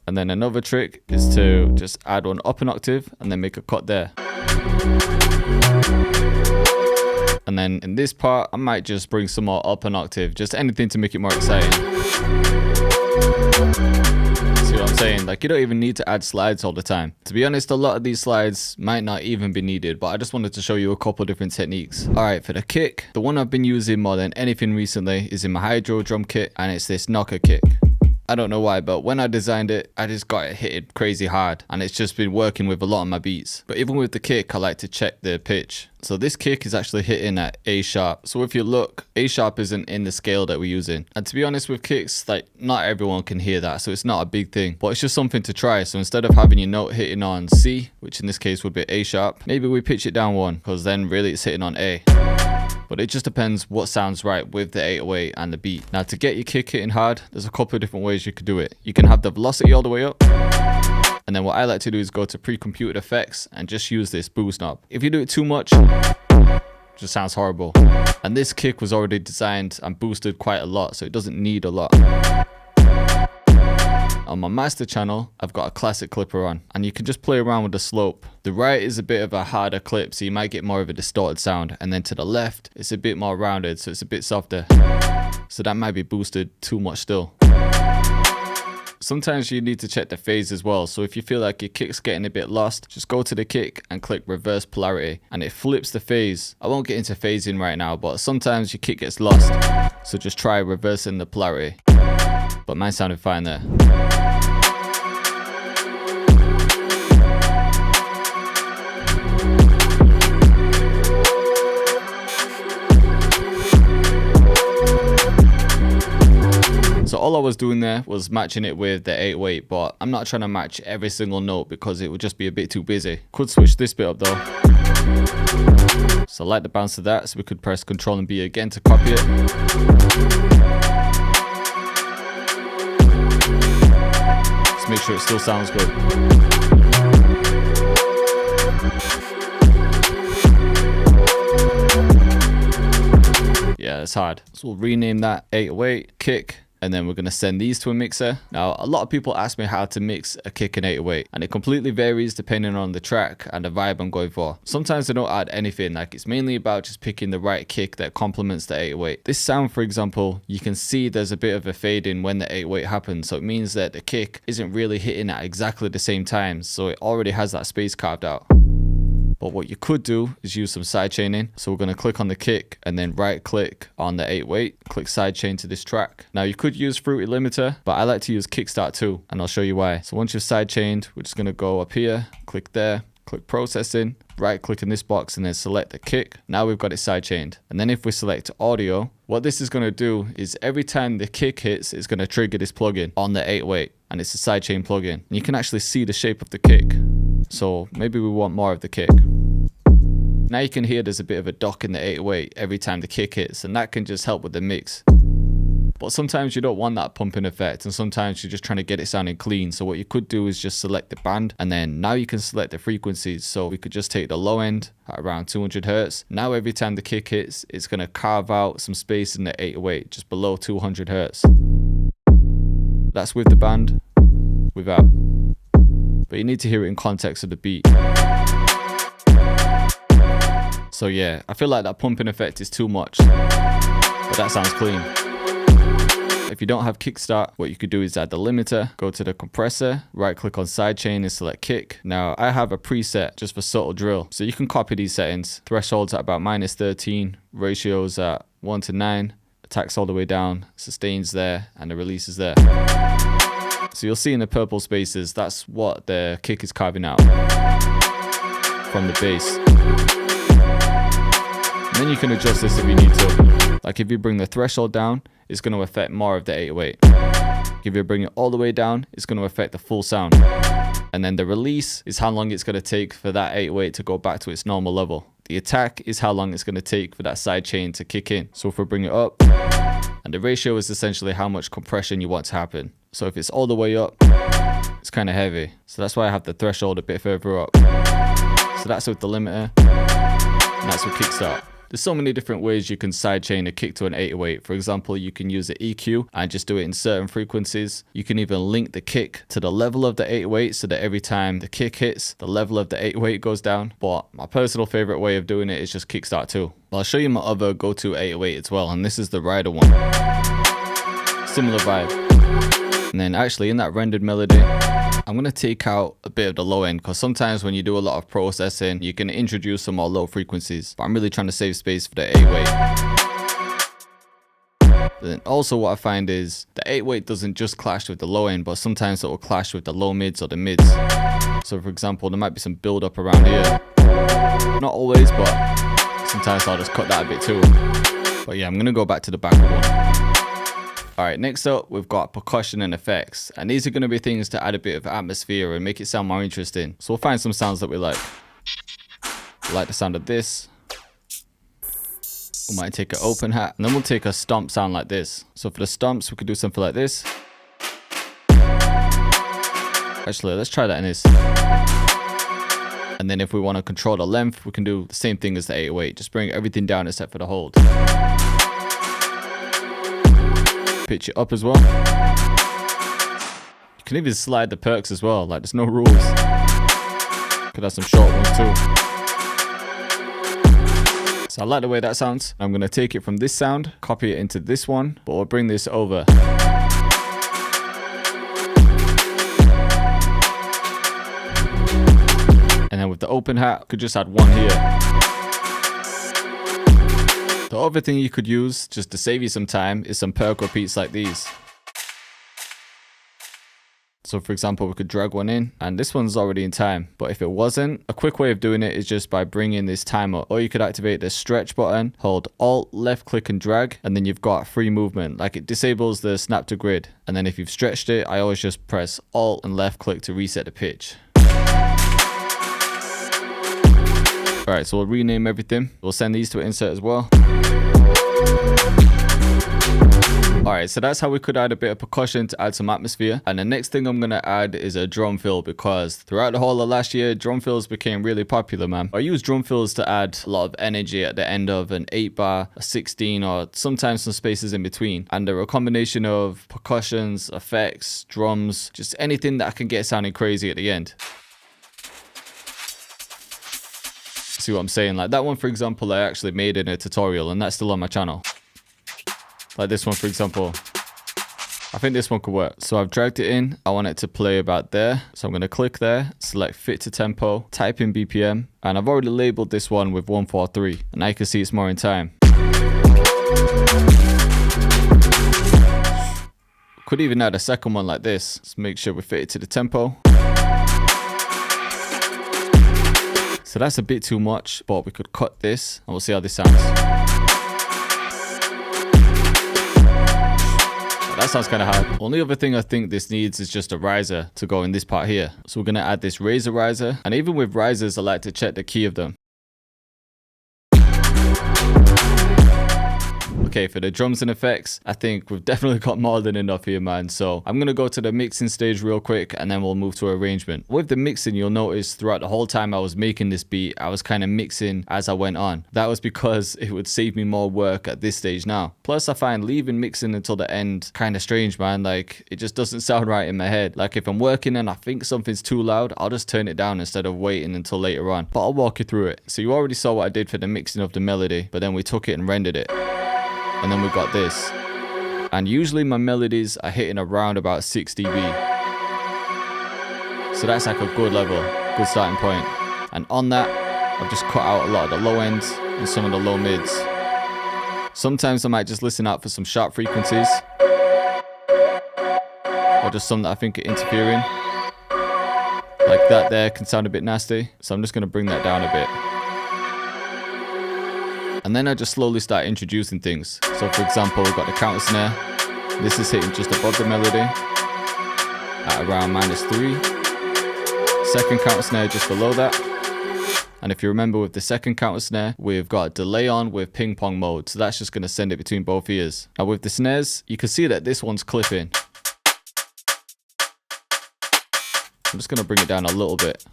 And then another trick is to just add one up an octave and then make a cut there. And then in this part, I might just bring some more up an octave, just anything to make it more exciting. See what I'm saying? Like, you don't even need to add slides all the time. To be honest, a lot of these slides might not even be needed, but I just wanted to show you a couple different techniques. All right, for the kick, the one I've been using more than anything recently is in my hydro drum kit, and it's this knocker kick. I don't know why, but when I designed it, I just got it hit crazy hard, and it's just been working with a lot of my beats. But even with the kick, I like to check the pitch. So this kick is actually hitting at A sharp. So if you look, A sharp isn't in the scale that we're using. And to be honest with kicks, like, not everyone can hear that, so it's not a big thing, but it's just something to try. So instead of having your note hitting on C, which in this case would be A sharp, maybe we pitch it down 1, because then really it's hitting on A. But it just depends what sounds right with the 808 and the beat. Now, to get your kick hitting hard, there's a couple of different ways you could do it. You can have the velocity all the way up. And then what I like to do is go to pre-computed effects and just use this boost knob. If you do it too much, it just sounds horrible. And this kick was already designed and boosted quite a lot, so it doesn't need a lot. On my master channel, I've got a classic clipper on, and you can just play around with the slope. The right is a bit of a harder clip, so you might get more of a distorted sound, and then to the left, it's a bit more rounded, so it's a bit softer. So that might be boosted too much still. Sometimes you need to check the phase as well, so if you feel like your kick's getting a bit lost, just go to the kick and click reverse polarity, and it flips the phase. I won't get into phasing right now, but sometimes your kick gets lost, so just try reversing the polarity. But mine sounded fine there. So all I was doing there was matching it with the 808, but I'm not trying to match every single note because it would just be a bit too busy. Could switch this bit up though. So I like the bounce of that, so we could press Ctrl and B again to copy it. Just make sure it still sounds good. Yeah, it's hard. So we'll rename that 808 kick. And then we're going to send these to a mixer. Now, a lot of people ask me how to mix a kick in 808, and it completely varies depending on the track and the vibe I'm going for. Sometimes I don't add anything, like it's mainly about just picking the right kick that complements the 808. This sound, for example, you can see there's a bit of a fade in when the 808 happens, so it means that the kick isn't really hitting at exactly the same time, so it already has that space carved out. But what you could do is use some sidechaining. So we're going to click on the kick and then right click on the 808, click sidechain to this track. Now you could use Fruity Limiter, but I like to use Kickstart too, and I'll show you why. So once you've sidechained, we're just going to go up here, click there, click processing, right click in this box and then select the kick. Now we've got it sidechained. And then if we select audio, what this is going to do is every time the kick hits, it's going to trigger this plugin on the 808, and it's a sidechain plugin. And you can actually see the shape of the kick. So maybe we want more of the kick. Now you can hear there's a bit of a dock in the 808 every time the kick hits, and that can just help with the mix. But sometimes you don't want that pumping effect, and sometimes you're just trying to get it sounding clean. So what you could do is just select the band, and then now you can select the frequencies. So we could just take the low end at around 200 hertz. Now every time the kick hits, it's going to carve out some space in the 808 just below 200 hertz. That's with the band, without. But you need to hear it in context of the beat. So yeah, I feel like that pumping effect is too much, but that sounds clean. If you don't have Kickstart, what you could do is add the limiter, go to the compressor, right click on sidechain and select kick. Now I have a preset just for subtle drill, so you can copy these settings. Thresholds at about -13, ratios at 1:9, attacks all the way down, sustains there, and the release is there. So you'll see in the purple spaces, that's what the kick is carving out from the bass. And then you can adjust this if you need to. Like if you bring the threshold down, it's going to affect more of the 808. If you bring it all the way down, it's going to affect the full sound. And then the release is how long it's going to take for that 808 to go back to its normal level. The attack is how long it's going to take for that sidechain to kick in. So if we bring it up, and the ratio is essentially how much compression you want to happen. So if it's all the way up, it's kind of heavy. So that's why I have the threshold a bit further up. So that's with the limiter, and that's with Kickstart. There's so many different ways you can sidechain a kick to an 808. For example, you can use the EQ and just do it in certain frequencies. You can even link the kick to the level of the 808 so that every time the kick hits, the level of the 808 goes down. But my personal favorite way of doing it is just Kickstart too. But I'll show you my other go-to 808 as well, and this is the Rider one. Similar vibe. And then actually in that rendered melody, I'm going to take out a bit of the low end, because sometimes when you do a lot of processing, you can introduce some more low frequencies. But I'm really trying to save space for the 808. Then also what I find is the 808 doesn't just clash with the low end, but sometimes it will clash with the low mids or the mids. So for example, there might be some build up around here. Not always, but sometimes I'll just cut that a bit too. But yeah, I'm going to go back to the backward one. Alright, next up we've got percussion and effects, and these are going to be things to add a bit of atmosphere and make it sound more interesting. So we'll find some sounds that we like. I like the sound of this. We might take an open hat, and then we'll take a stomp sound like this. So for the stomps we could do something like this. Actually, let's try that in this. And then if we want to control the length, we can do the same thing as the 808, just bring everything down except for the hold. Pitch it up as well. You can even slide the perks as well, like there's no rules. Could have some short ones too. So I like the way that sounds. I'm going to take it from this sound, copy it into this one, but we'll bring this over. And then with the open hat, I could just add one here. The other thing you could use, just to save you some time, is some perk repeats like these. So for example, we could drag one in, and this one's already in time. But if it wasn't, a quick way of doing it is just by bringing this time up. Or you could activate the stretch button, hold Alt, left click and drag, and then you've got free movement. Like it disables the snap to grid. And then if you've stretched it, I always just press Alt and left click to reset the pitch. Alright, so we'll rename everything. We'll send these to insert as well. Alright, so that's how we could add a bit of percussion to add some atmosphere. And the next thing I'm going to add is a drum fill, because throughout the whole of last year, drum fills became really popular, man. I use drum fills to add a lot of energy at the end of an 8-bar, a 16, or sometimes some spaces in between. And they're a combination of percussions, effects, drums, just anything that I can get sounding crazy at the end. See what I'm saying? Like that one, for example, I actually made in a tutorial, and that's still on my channel. Like this one, for example, I think this one could work. So I've dragged it in. I want it to play about there. So I'm going to click there, select fit to tempo, type in BPM, and I've already labeled this one with 143. And now you can see it's more in time. Could even add a second one like this. Let's make sure we fit it to the tempo. So that's a bit too much, but we could cut this and we'll see how this sounds. That sounds kind of hard. Only other thing I think this needs is just a riser to go in this part here. So we're going to add this razor riser. And even with risers, I like to check the key of them. Okay, for the drums and effects, I think we've definitely got more than enough here, man. So I'm going to go to the mixing stage real quick, and then we'll move to arrangement. With the mixing, you'll notice throughout the whole time I was making this beat, I was kind of mixing as I went on. That was because it would save me more work at this stage now. Plus, I find leaving mixing until the end kind of strange, man. Like, it just doesn't sound right in my head. Like, if I'm working and I think something's too loud, I'll just turn it down instead of waiting until later on. But I'll walk you through it. So you already saw what I did for the mixing of the melody, but then we took it and rendered it. And then we got this. And usually my melodies are hitting around about 6 dB. So that's like a good level, good starting point. And on that, I've just cut out a lot of the low ends and some of the low mids. Sometimes I might just listen out for some sharp frequencies, or just some that I think are interfering. Like that there can sound a bit nasty. So I'm just going to bring that down a bit. And then I just slowly start introducing things. So for example, we've got the counter snare. This is hitting just above the melody at around -3. Second counter snare just below that. And if you remember, with the second counter snare, we've got delay on with ping pong mode. So that's just going to send it between both ears. Now with the snares, you can see that this one's clipping. I'm just going to bring it down a little bit.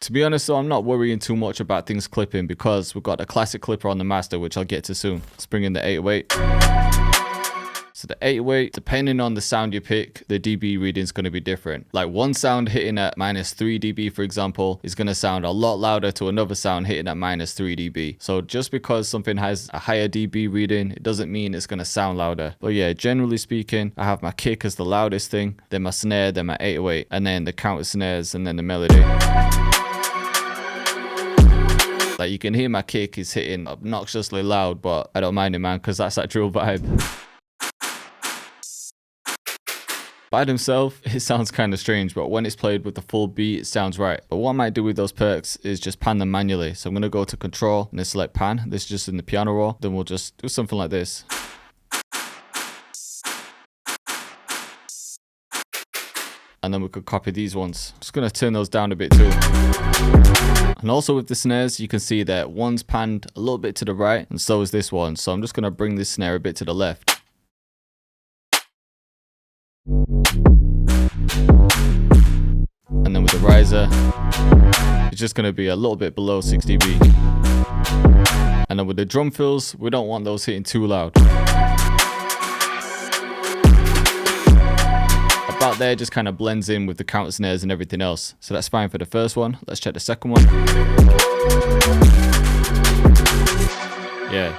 To be honest though, I'm not worrying too much about things clipping because we've got a classic clipper on the master, which I'll get to soon. Let's bring in the 808. So the 808, depending on the sound you pick, the dB reading is going to be different. Like one sound hitting at -3 dB, for example, is going to sound a lot louder to another sound hitting at -3 dB. So just because something has a higher dB reading, it doesn't mean it's going to sound louder. But yeah, generally speaking, I have my kick as the loudest thing, then my snare, then my 808, and then the counter snares, and then the melody. Like you can hear my kick is hitting obnoxiously loud, but I don't mind it, man, because that's that drill vibe. By themselves, it sounds kind of strange, but when it's played with the full beat, it sounds right. But what I might do with those perks is just pan them manually. So I'm going to go to control and then select pan. This is just in the piano roll. Then we'll just do something like this. And then we could copy these ones. Just going to turn those down a bit too. And also with the snares, you can see that one's panned a little bit to the right, and so is this one. So I'm just going to bring this snare a bit to the left. And then with the riser, it's just going to be a little bit below 6 dB. And then with the drum fills, we don't want those hitting too loud. About about there just kind of blends in with the counter snares and everything else. So that's fine for the first one. Let's check the second one. Yeah.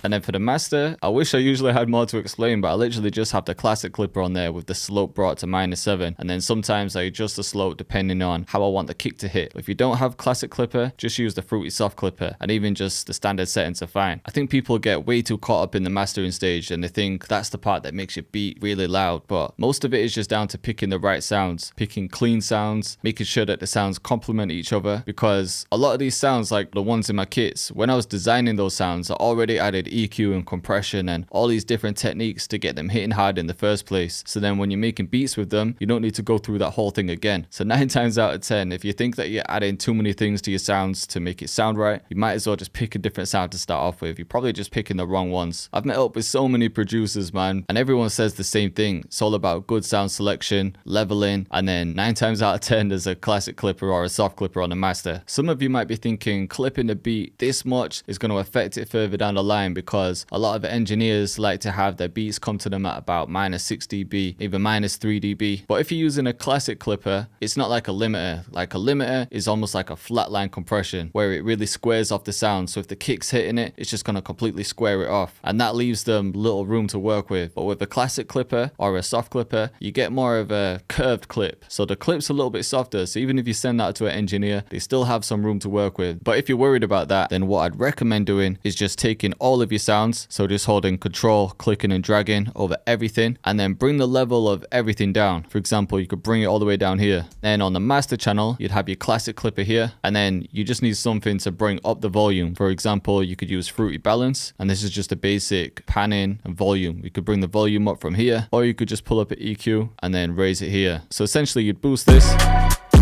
And then for the master, I wish I usually had more to explain, but I literally just have the classic clipper on there with the slope brought to -7. And then sometimes I adjust the slope depending on how I want the kick to hit. If you don't have classic clipper, just use the fruity soft clipper, and even just the standard settings are fine. I think people get way too caught up in the mastering stage and they think that's the part that makes your beat really loud, but most of it is just down to picking the right sounds, picking clean sounds, making sure that the sounds complement each other, because a lot of these sounds, like the ones in my kits, when I was designing those sounds, I already added EQ and compression and all these different techniques to get them hitting hard in the first place. So then when you're making beats with them, you don't need to go through that whole thing again. So 9 times out of 10, if you think that you're adding too many things to your sounds to make it sound right, you might as well just pick a different sound to start off with. You're probably just picking the wrong ones. I've met up with so many producers, man, and everyone says the same thing. It's all about good sound selection, leveling, and then 9 times out of 10, there's a classic clipper or a soft clipper on the master. Some of you might be thinking clipping the beat this much is going to affect it further down the line, because a lot of engineers like to have their beats come to them at about -6 dB, even -3 dB. But if you're using a classic clipper, it's not like a limiter. Like a limiter is almost like a flatline compression where it really squares off the sound. So if the kick's hitting it, it's just going to completely square it off. And that leaves them little room to work with. But with a classic clipper or a soft clipper, you get more of a curved clip. So the clip's a little bit softer. So even if you send that to an engineer, they still have some room to work with. But if you're worried about that, then what I'd recommend doing is just taking all of your sounds. So just holding control, clicking and dragging over everything, and then bring the level of everything down. For example, you could bring it all the way down here. Then on the master channel, you'd have your classic clipper here, and then you just need something to bring up the volume. For example, you could use fruity balance, and this is just a basic panning and volume. You could bring the volume up from here, or you could just pull up an EQ and then raise it here. So essentially you'd boost this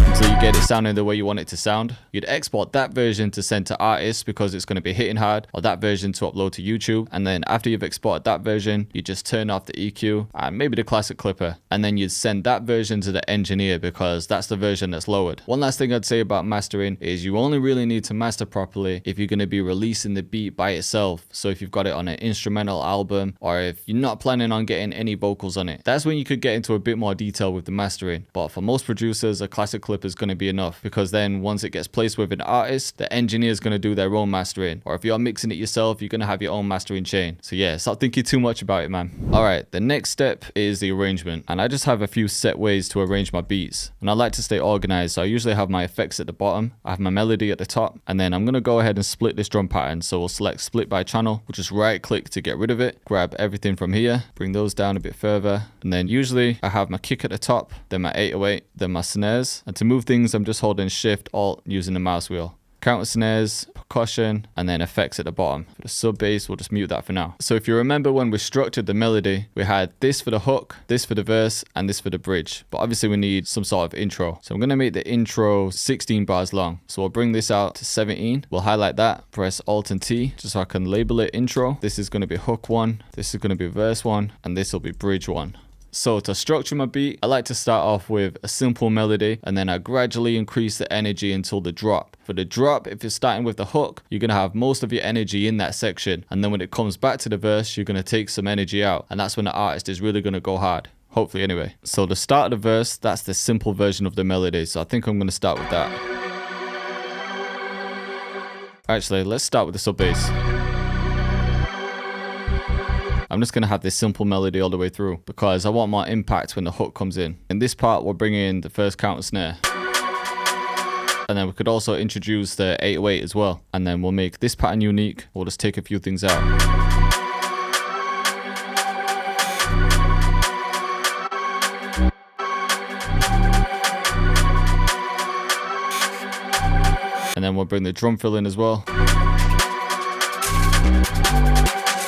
until you get it sounding the way you want it to sound. You'd export that version to send to artists because it's going to be hitting hard, or that version to upload to YouTube. And then after you've exported that version, you just turn off the EQ and maybe the classic clipper, and then you'd send that version to the engineer because that's the version that's lowered. One last thing I'd say about mastering is you only really need to master properly if you're going to be releasing the beat by itself. So if you've got it on an instrumental album, or if you're not planning on getting any vocals on it, that's when you could get into a bit more detail with the mastering. But for most producers, a classic clipper is going to be enough, because then once it gets placed with an artist, the engineer is going to do their own mastering, or if you're mixing it yourself, you're going to have your own mastering chain. So yeah, stop thinking too much about it, man. All right, the next step is the arrangement, and I just have a few set ways to arrange my beats, and I like to stay organized. So I usually have my effects at the bottom, I have my melody at the top, and then I'm going to go ahead and split this drum pattern. So we'll select split by channel. We'll just right click to get rid of it, grab everything from here, bring those down a bit further, and then usually I have my kick at the top, then my 808, then my snares, and to move things I'm just holding Shift Alt using the mouse wheel. Counter snares, percussion, and then effects at the bottom. For the sub bass, we'll just mute that for now. So if you remember when we structured the melody, we had this for the hook, this for the verse, and this for the bridge. But obviously we need some sort of intro. So I'm going to make the intro 16 bars long. So we'll bring this out to 17. We'll highlight that, press Alt and T, just so I can label it intro. This is going to be hook 1, this is going to be verse 1, and this will be bridge 1. So to structure my beat, I like to start off with a simple melody, and then I gradually increase the energy until the drop. For the drop, if you're starting with the hook, you're going to have most of your energy in that section. And then when it comes back to the verse, you're going to take some energy out. And that's when the artist is really going to go hard. Hopefully anyway. So the start of the verse, that's the simple version of the melody. So I think I'm going to start with that. Actually, let's start with the sub bass. I'm just going to have this simple melody all the way through because I want more impact when the hook comes in. In this part, we'll bring in the first counter snare. And then we could also introduce the 808 as well. And then we'll make this pattern unique. We'll just take a few things out. And then we'll bring the drum fill in as well.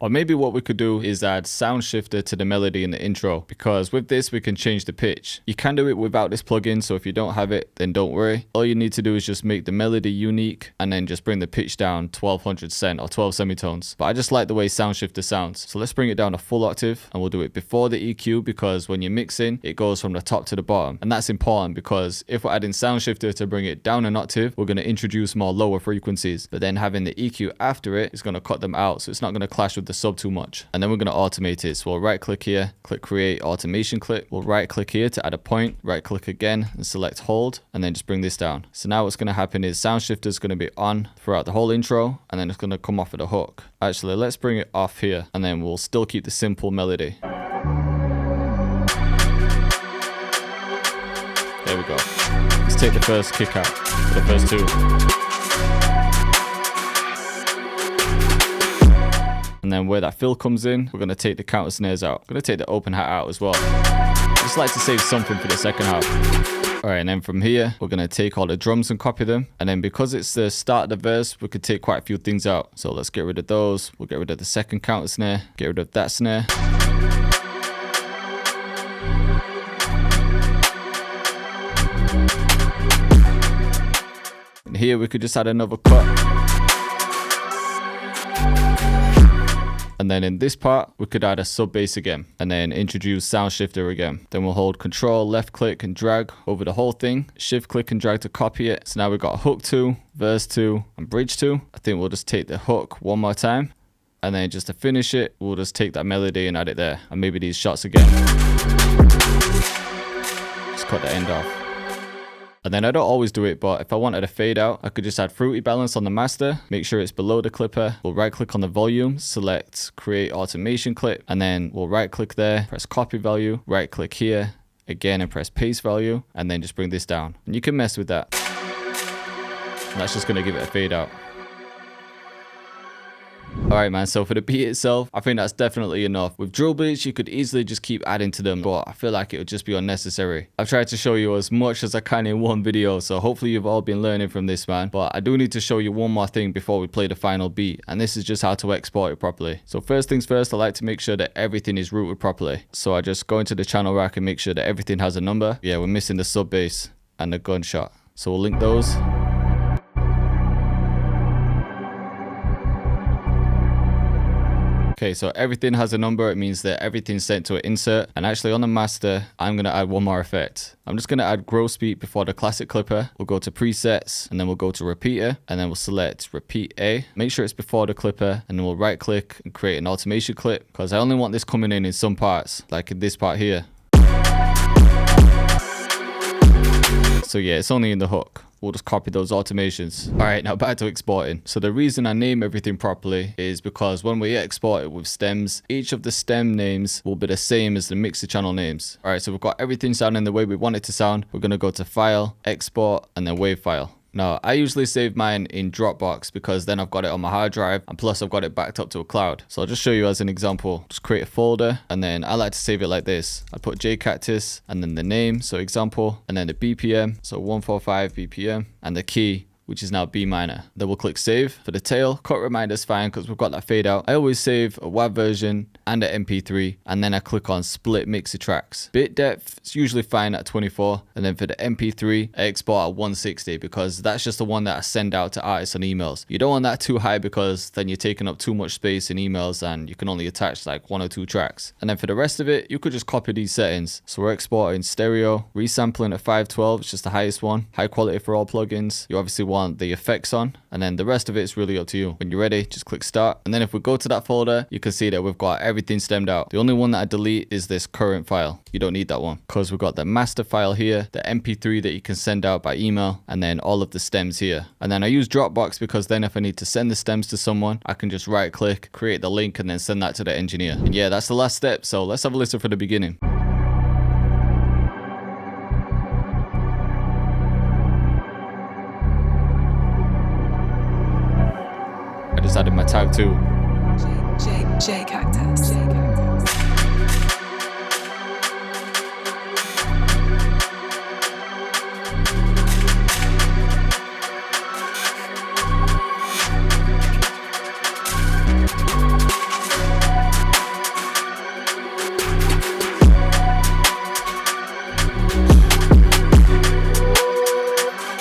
Or maybe what we could do is add sound shifter to the melody in the intro, because with this we can change the pitch. You can do it without this plugin, so if you don't have it, then don't worry. All you need to do is just make the melody unique and then just bring the pitch down 1200 cent or 12 semitones. But I just like the way sound shifter sounds. So let's bring it down a full octave, and we'll do it before the EQ, because when you're mixing, it goes from the top to the bottom. And that's important because if we're adding sound shifter to bring it down an octave, we're going to introduce more lower frequencies. But then having the EQ after it is going to cut them out, so it's not going to clash with the sub too much. And then we're going to automate it. So we'll right click here, click create automation clip. We'll right click here to add a point, right click again and select hold, and then just bring this down. So now what's going to happen is sound shifter is going to be on throughout the whole intro, and then it's going to come off at the hook. Actually, let's bring it off here, and then we'll still keep the simple melody. There we go. Let's take the first kick out for the first two. And then where that fill comes in, we're going to take the counter snares out. I'm going to take the open hat out as well. I just like to save something for the second half. Alright, and then from here, we're going to take all the drums and copy them. And then because it's the start of the verse, we could take quite a few things out. So let's get rid of those. We'll get rid of the second counter snare. Get rid of that snare. And here we could just add another cut. And then in this part, we could add a sub bass again, and then introduce sound shifter again. Then we'll hold control, left click and drag over the whole thing. Shift click and drag to copy it. So now we've got hook 2, verse 2, and bridge 2. I think we'll just take the hook one more time. And then just to finish it, we'll just take that melody and add it there. And maybe these shots again. Just cut the end off. And then I don't always do it, but if I wanted a fade out, I could just add fruity balance on the master, make sure it's below the clipper. We'll right click on the volume, select create automation clip, and then we'll right click there, press copy value, right click here again and press paste value, and then just bring this down. And you can mess with that. And that's just going to give it a fade out. Alright man, so for the beat itself, I think that's definitely enough. With drill beats, you could easily just keep adding to them, but I feel like it would just be unnecessary. I've tried to show you as much as I can in one video, so hopefully you've all been learning from this, man. But I do need to show you one more thing before we play the final beat, and this is just how to export it properly. So first things first, I like to make sure that everything is routed properly. So I just go into the channel rack and make sure that everything has a number. Yeah, we're missing the sub bass and the gunshot. So we'll link those. Okay, so everything has a number. It means that everything's sent to an insert. And actually on the master, I'm going to add one more effect. I'm just going to add gross beat before the classic clipper. We'll go to presets, and then we'll go to repeater, and then we'll select repeat A. Make sure it's before the clipper, and then we'll right click and create an automation clip, because I only want this coming in some parts, like in this part here. So yeah, it's only in the hook. We'll just copy those automations. Alright, now back to exporting. So the reason I name everything properly is because when we export it with stems, each of the stem names will be the same as the mixer channel names. Alright, so we've got everything sounding the way we want it to sound. We're going to go to File, Export, and then Wave File. Now, I usually save mine in Dropbox because then I've got it on my hard drive, and plus I've got it backed up to a cloud. So I'll just show you as an example. Just create a folder, and then I like to save it like this. I put Cactus and then the name, so example, and then the BPM, so 145 BPM, and the key, which is now B minor. Then we'll click save. For the tail, cut reminder is fine because we've got that fade out. I always save a WAV version and an MP3, and then I click on split mixer tracks. Bit depth is usually fine at 24, and then for the MP3, I export at 160 because that's just the one that I send out to artists on emails. You don't want that too high because then you're taking up too much space in emails and you can only attach like 1 or 2 tracks. And then for the rest of it, you could just copy these settings. So we're exporting stereo, resampling at 512, it's just the highest one. High quality for all plugins. You obviously want the effects on, and then the rest of it is really up to you. When you're ready, just click start, and then if we go to that folder, you can see that we've got everything stemmed out. The only one that I delete is this current file. You don't need that one because we've got the master file here, the MP3 that you can send out by email, and then all of the stems here. And then I use Dropbox because then if I need to send the stems to someone, I can just right click, create the link, and then send that to the engineer. And yeah, that's the last step. So let's have a listen for the beginning. I just added my tag too. Cactus.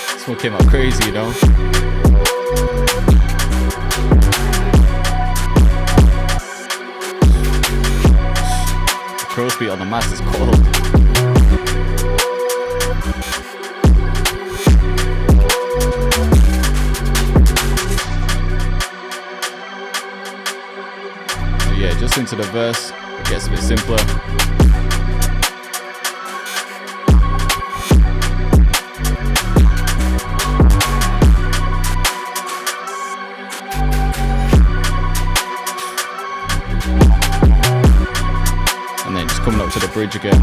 This one came out crazy, you know? Crow beat on the master's cold. listen to the verse, it gets a bit simpler. And then just coming up to the bridge again.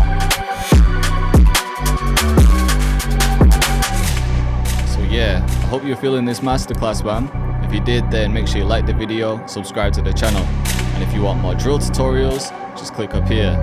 So yeah, I hope you're feeling this masterclass, man. If you did, then make sure you like the video, subscribe to the channel. And if you want more drill tutorials, just click up here.